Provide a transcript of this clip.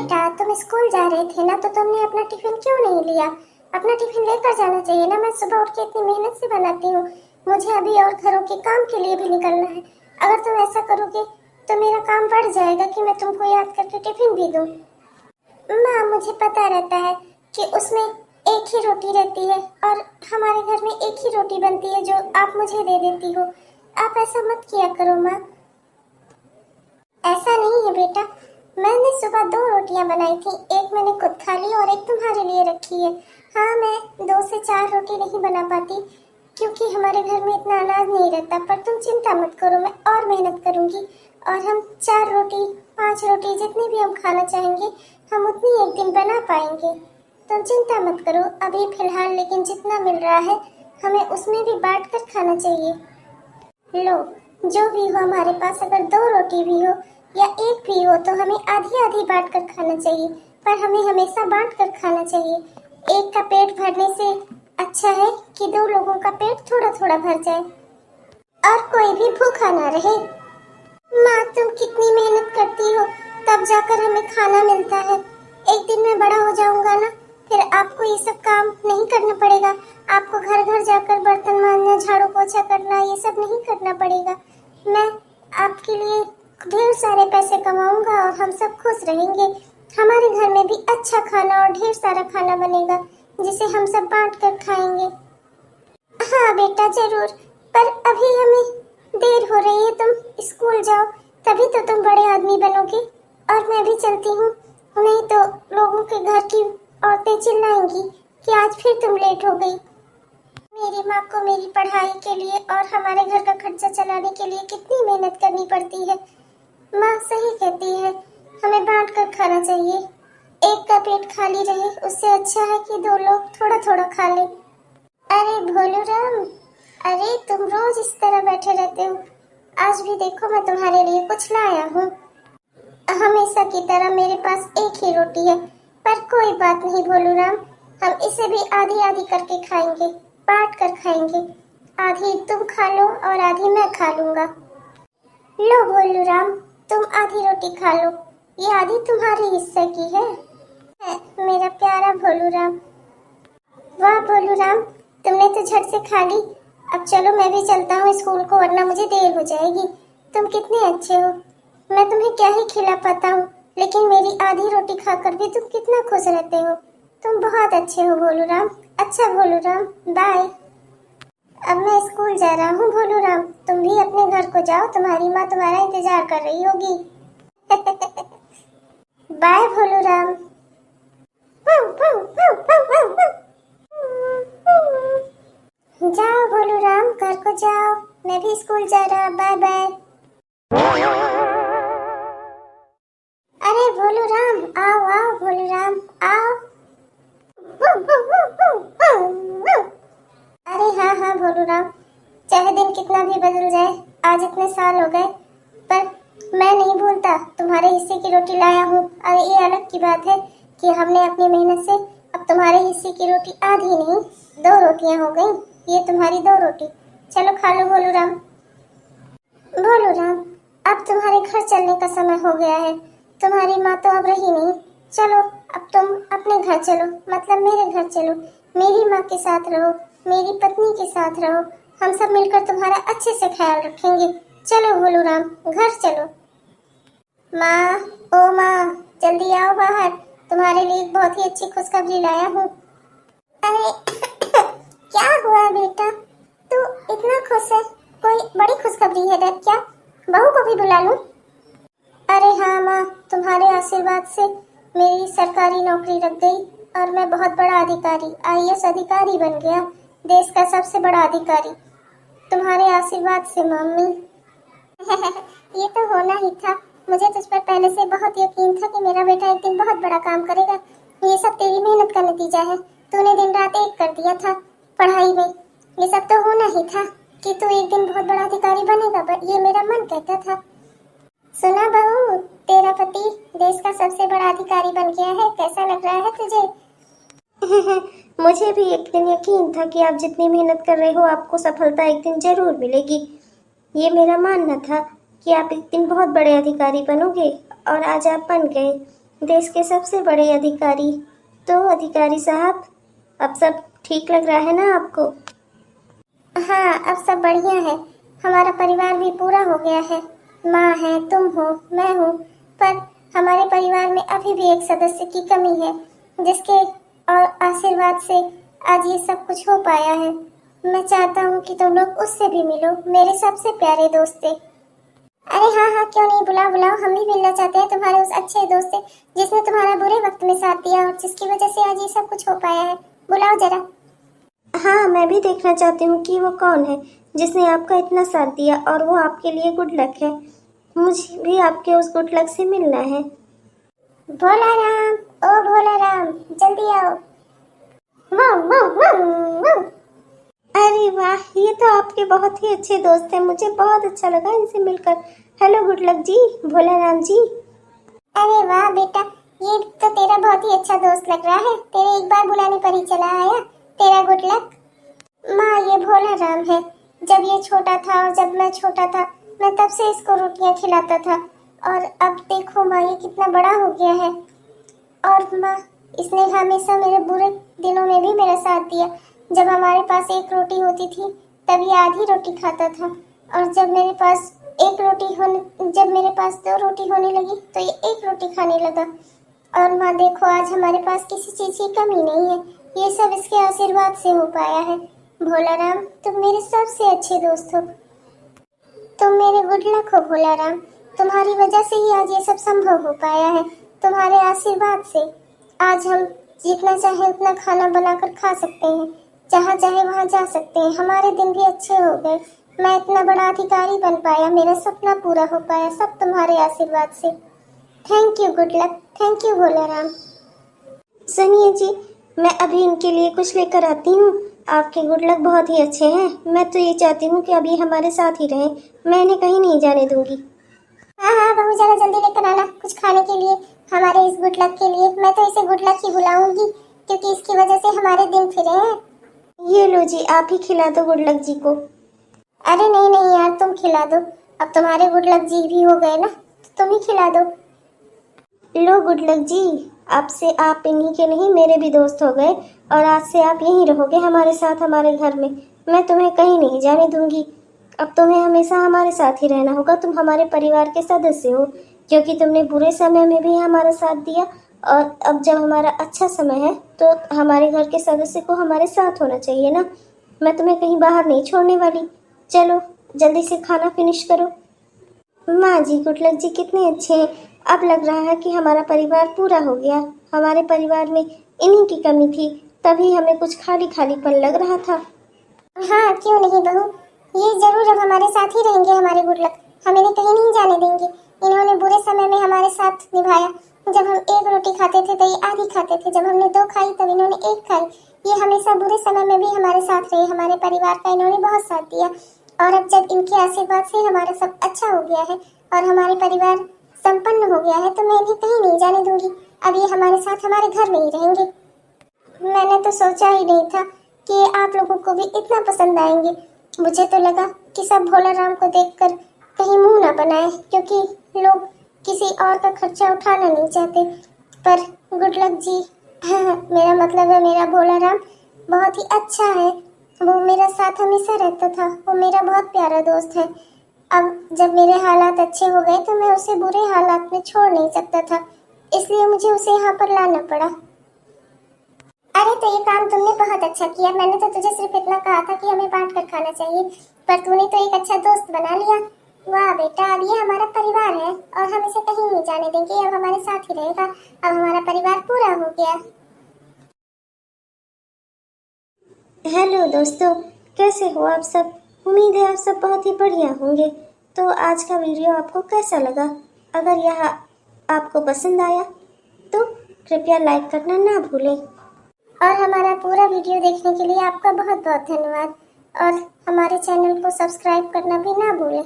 बेटा, तुम स्कूल जा रहे थे ना, तो तुमने अपना टिफिन क्यों नहीं लिया? अपना टिफिन लेकर जाना चाहिए ना। मैं सुबह उठ के इतनी मेहनत से बनाती हूँ, मुझे अभी और घरों के काम के लिए भी निकलना है। अगर तुम ऐसा करोगे तो मेरा काम बढ़ जाएगा कि मैं तुमको याद करके टिफिन भी दूँ। माँ, मुझे पता रहता है कि उसमें एक ही रोटी रहती है और हमारे घर में एक ही रोटी बनती है जो आप मुझे दे देती हो। आप ऐसा मत किया करो माँ। ऐसा नहीं है बेटा, मैंने सुबह 2 रोटियां बनाई थी, एक मैंने खुद खा ली और एक तुम्हारे लिए रखी है। हाँ, मैं 2 से 4 रोटी नहीं बना पाती क्योंकि हमारे घर में इतना अनाज नहीं रहता, पर तुम चिंता मत करो, मैं और मेहनत करूंगी और हम 4 रोटी 5 रोटी जितनी भी हम खाना चाहेंगे हम उतनी एक दिन बना पाएंगे। तुम चिंता मत करो, अभी फिलहाल लेकिन जितना मिल रहा है हमें उसमें भी बांट कर खाना चाहिए। लो, जो भी हो हमारे पास, अगर 2 रोटी भी हो या एक भी हो तो हमें आधी आधी बांट कर खाना चाहिए, पर हमें हमेशा बांट कर खाना चाहिए। एक का पेट भरने से अच्छा है कि 2 लोगों का पेट थोड़ा थोड़ा भर जाए और कोई भी भूखा ना रहे। माँ, तुम कितनी मेहनत करती हो तब जाकर हमें खाना मिलता है। एक दिन मैं बड़ा हो जाऊंगा ना, फिर आपको ये सब काम नहीं करना पड़ेगा। आपको घर घर जाकर बर्तन मांजना, झाड़ू पोछा करना, ये सब नहीं करना पड़ेगा। मैं आपके लिए ढेर सारे पैसे कमाऊंगा और हम सब खुश रहेंगे। हमारे घर में भी अच्छा खाना और ढेर सारा खाना बनेगा जिसे हम सब बांट कर खाएंगे। हाँ बेटा, जरूर, पर अभी हमें देर हो रही है, तुम स्कूल जाओ तभी तो तुम बड़े आदमी बनोगे। और मैं भी चलती हूँ, नहीं तो लोगों के घर की औरतें चिल्लाएंगी कि आज फिर तुम लेट हो गई। मेरी माँ को मेरी पढ़ाई के लिए और हमारे घर का खर्चा चलाने के लिए कितनी मेहनत करनी पड़ती है। माँ सही कहती है, हमें बांट कर खाना चाहिए। एक का पेट खाली रहे उससे अच्छा है कि 2 लोग थोड़ा थोड़ा खा लें। अरे भोलू राम, अरे तुम रोज इस तरह बैठे रहते हो, आज भी देखो मैं तुम्हारे लिए कुछ लाया हूँ। हमेशा की तरह मेरे पास एक ही रोटी है, पर कोई बात नहीं भोलू राम, हम इसे भी आधी आधी करके खाएंगे, बांट कर खाएंगे। आधी तुम खा लो और आधी मैं खा लूंगा। लो भोलू राम, तुम आधी रोटी खा लो, ये आधी तुम्हारे हिस्से की है। मेरा प्यारा भोलू राम। वाह भोलू राम, तुमने तो झट से खा ली। अब चलो मैं भी चलता हूँ स्कूल को, वरना मुझे देर हो जाएगी। तुम कितने अच्छे हो, मैं तुम्हें क्या ही खिला पाता हूँ, लेकिन मेरी आधी रोटी खाकर भी तुम कितना खुश रहते हो। तुम बहुत अच्छे हो भोलू राम। अच्छा भोलू राम, बाय। अब मैं स्कूल जा रहा हूँ भोलू राम, तुम भी अपने घर को जाओ, तुम्हारी माँ तुम्हारा इंतजार कर रही होगी। बाय भोलू राम। जाओ भोलू राम, घर को जाओ, मैं भी स्कूल जा रहा, बाय बाय। अरे भोलू राम, आओ आओ भोलू राम, आओ। अरे हाँ हाँ भोलू राम, चाहे दिन कितना भी बदल जाए, आज इतने साल हो गए, पर मैं नहीं भूलता, तुम्हारे हिस्से की रोटी लाया हूँ। और ये अलग की बात है कि हमने अपनी मेहनत से अब तुम्हारे हिस्से की रोटी आधी नहीं 2 रोटियां हो गई। ये तुम्हारी 2 रोटी, चलो खा लो भोलू राम। भोलू राम, अब तुम्हारे घर चलने का समय हो गया है, तुम्हारी माँ तो अब रही नहीं। चलो अब तुम अपने घर चलो, मतलब मेरे घर चलो, मेरी माँ के साथ रहो, मेरी पत्नी के साथ रहो, हम सब मिलकर तुम्हारा अच्छे से ख्याल रखेंगे। चलो भोलू राम, घर चलो। माँ, ओ माँ, जल्दी आओ बाहर, तुम्हारे लिए एक बहुत ही अच्छी खुशखबरी लाया हूँ। अरे क्या हुआ बेटा, तू इतना खुश है? कोई बड़ी खुशखबरी है क्या? बहू को भी बुला लूं? अरे हाँ माँ, तुम्हारे आशीर्वाद से मेरी सरकारी नौकरी लग गई और मैं बहुत बड़ा अधिकारी, IAS अधिकारी बन गया, देश का सबसे बड़ा अधिकारी, तुम्हारे आशीर्वाद से मम्मी। ये तो होना ही था, मुझे तुझ पर पहले से बहुत यकीन था कि मेरा बेटा एक दिन बहुत बड़ा काम करेगा। ये सब तेरी मेहनत का नतीजा है, तूने दिन रात एक कर दिया था पढ़ाई में। ये सब तो होना ही था कि तू एक दिन बहुत बड़ा अधिकारी बनेगा, बट ये मेरा मन कहता था। सुना बहू, तेरा पति देश का सबसे बड़ा अधिकारी बन गया है, कैसा लग रहा है तुझे? मुझे भी एक दिन यकीन था कि आप जितनी मेहनत कर रहे हो आपको सफलता एक दिन जरूर मिलेगी। ये मेरा मानना था कि आप एक दिन बहुत बड़े अधिकारी बनोगे और आज आप बन गए। देश के सबसे बड़े अधिकारी। तो अधिकारी साहब, अब सब ठीक लग रहा है ना आपको? हाँ, अब सब बढ़िया है। हमारा परिवार भी पूरा हो गया है। माँ है, तुम हो, मैं हूँ। पर हमारे परिवार में अभी भी एक सदस्य की कमी है, जिसके और आशीर्वाद से आज ये सब कुछ हो पाया है। मैं चाहता हूँ कि तुम लोग उससे भी मिलो, मेरे सबसे प्यारे दोस्त से। अरे हाँ हाँ, क्यों नहीं, बुलाओ बुलाओ। हम भी मिलना चाहते हैं तुम्हारे उस अच्छे दोस्त से, जिसने तुम्हारा बुरे वक्त में साथ दिया और जिसकी वजह से आज ये सब कुछ हो पाया है। बुलाओ जरा। हाँ, मैं भी देखना चाहती हूँ कि वो कौन है जिसने आपका इतना साथ दिया और वो आपके लिए गुड लक है। मुझे भी आपके उस गुड लक से मिलना है। भोला राम, ओ भोला राम, जल्दी आओ। वाह वाह वाह वाह। अरे वाह, ये तो आपके बहुत ही अच्छे दोस्त हैं। मुझे बहुत अच्छा लगा इनसे मिलकर। हेलो गुड लक जी, भोला राम जी। अरे वाह बेटा, ये तो तेरा बहुत ही अच्छा दोस्त लग रहा है। तेरे एक बार बुलाने पर ही चला आया। तेरा गुड लक। माँ, ये भोला राम है। जब ये छोटा था और जब मैं छोटा था, मैं तब से इसको रोटियां खिलाता था। और अब देखो माँ, ये कितना बड़ा हो गया है। और माँ, इसने हमेशा मेरे बुरे दिनों में भी मेरा साथ दिया। जब हमारे पास एक रोटी होती थी, तब ये आधी रोटी खाता था। और जब मेरे पास दो रोटी होने लगी, तो ये एक रोटी खाने लगा। और माँ देखो, आज हमारे पास किसी चीज की कमी नहीं है। ये सब इसके आशीर्वाद से हो पाया है। भोला राम, तुम मेरे सबसे अच्छे दोस्त हो। तुम मेरे गुड लक हो भोला राम। तुम्हारी वजह से ही आज ये सब संभव हो पाया है। तुम्हारे आशीर्वाद से आज हम जितना चाहे उतना खाना बनाकर खा सकते हैं, जहाँ चाहे वहाँ जा सकते हैं। हमारे दिन भी अच्छे हो गए। मैं इतना बड़ा अधिकारी बन पाया, मेरा सपना पूरा हो पाया, सब तुम्हारे आशीर्वाद से। Thank you good luck, thank you Bhola Ram. सुनिए जी, मैं अभी इनके लिए कुछ लेकर आती हूँ। आपके गुड लक बहुत ही अच्छे हैं। मैं तो ये चाहती हूँ कि अभी हमारे साथ ही रहें। मैं इन्हें कहीं नहीं जाने दूंगी। हाँ हाँ, बहू जरा जल्दी लेकर आना कुछ खाने के लिए, हमारे इस गुड लक के लिए। मैं तो इसे गुड लक ही बुलाऊंगी, क्योंकि इसकी वजह से हमारे दिन फिरे हैं। ये लो जी, आप ही खिला दो गुड लक जी को। अरे नहीं नहीं यार, तुम खिला दो। अब तुम्हारे गुड लक जी भी हो गए ना, तो तुम ही खिला दो। लो गुड लक जी, आपसे आप इन्हीं के नहीं मेरे भी दोस्त हो गए और आज से आप यहीं रहोगे हमारे साथ हमारे घर में। मैं तुम्हें कहीं नहीं जाने दूंगी। अब तुम्हें हमेशा हमारे साथ ही रहना होगा। तुम हमारे परिवार के सदस्य हो, क्योंकि तुमने बुरे समय में भी हमारा साथ दिया और अब जब हमारा अच्छा समय है तो हमारे घर के सदस्य को हमारे साथ होना चाहिए ना। मैं तुम्हें कहीं बाहर नहीं छोड़ने वाली। चलो जल्दी से खाना फिनिश करो। माँ जी, गुडलक जी कितने अच्छे हैं। अब लग रहा है कि हमारा परिवार पूरा हो गया। हमारे परिवार में इन्हीं की कमी थी, तभी हमें कुछ खाली खालीपन लग रहा था। हाँ क्यों नहीं बहू, ये जरूर अब हमारे साथ ही रहेंगे हमारे गुड लक। हम इन्हें कहीं नहीं जाने देंगे। इन्होंने बुरे समय में हमारे साथ निभाया। जब हम एक रोटी खाते थे तो ये आधी खाते थे, जब हमने दो खाई तब इन्होंने एक खाई। ये हमेशा बुरे समय में भी हमारे साथ रहे। हमारे परिवार का इन्होंने बहुत साथ दिया। और अब जब इनके आशीर्वाद से हमारा सब अच्छा हो गया है और हमारे परिवार संपन्न हो गया है, तो मैं इन्हें कहीं नहीं जाने दूंगी। अब ये हमारे साथ हमारे घर में ही रहेंगे। मैंने तो सोचा ही नहीं था कि आप लोगों को भी इतना पसंद आएंगे। मुझे तो लगा कि सब भोला राम को देखकर कहीं मुंह ना बनाए, क्योंकि लोग किसी और का खर्चा उठाना नहीं चाहते। पर गुड लक जी, मेरा मतलब है मेरा भोला राम बहुत ही अच्छा है। वो मेरा साथ हमेशा रहता था। वो मेरा बहुत प्यारा दोस्त है। अब जब मेरे हालात अच्छे हो गए तो मैं उसे बुरे हालात में छोड़ नहीं सकता था, इसलिए मुझे उसे यहाँ पर लाना पड़ा। अरे तो ये काम तुमने बहुत अच्छा किया। मैंने तो तुझे सिर्फ इतना कहा था कि हमें बांट कर खाना चाहिए, पर तूने तो एक अच्छा दोस्त बना लिया। वाह बेटा, अब ये हमारा परिवार है और हम इसे कहीं नहीं जाने देंगे। अब हमारे साथ ही रहेगा। अब हमारा परिवार पूरा हो गया। हेलो दोस्तों, कैसे हो आप सब? उम्मीद है आप सब बहुत ही बढ़िया होंगे। तो आज का वीडियो आपको कैसा लगा? अगर यह आपको पसंद आया तो कृपया लाइक करना ना भूलें। और हमारा पूरा वीडियो देखने के लिए आपका बहुत बहुत धन्यवाद। और हमारे चैनल को सब्सक्राइब करना भी ना भूलें।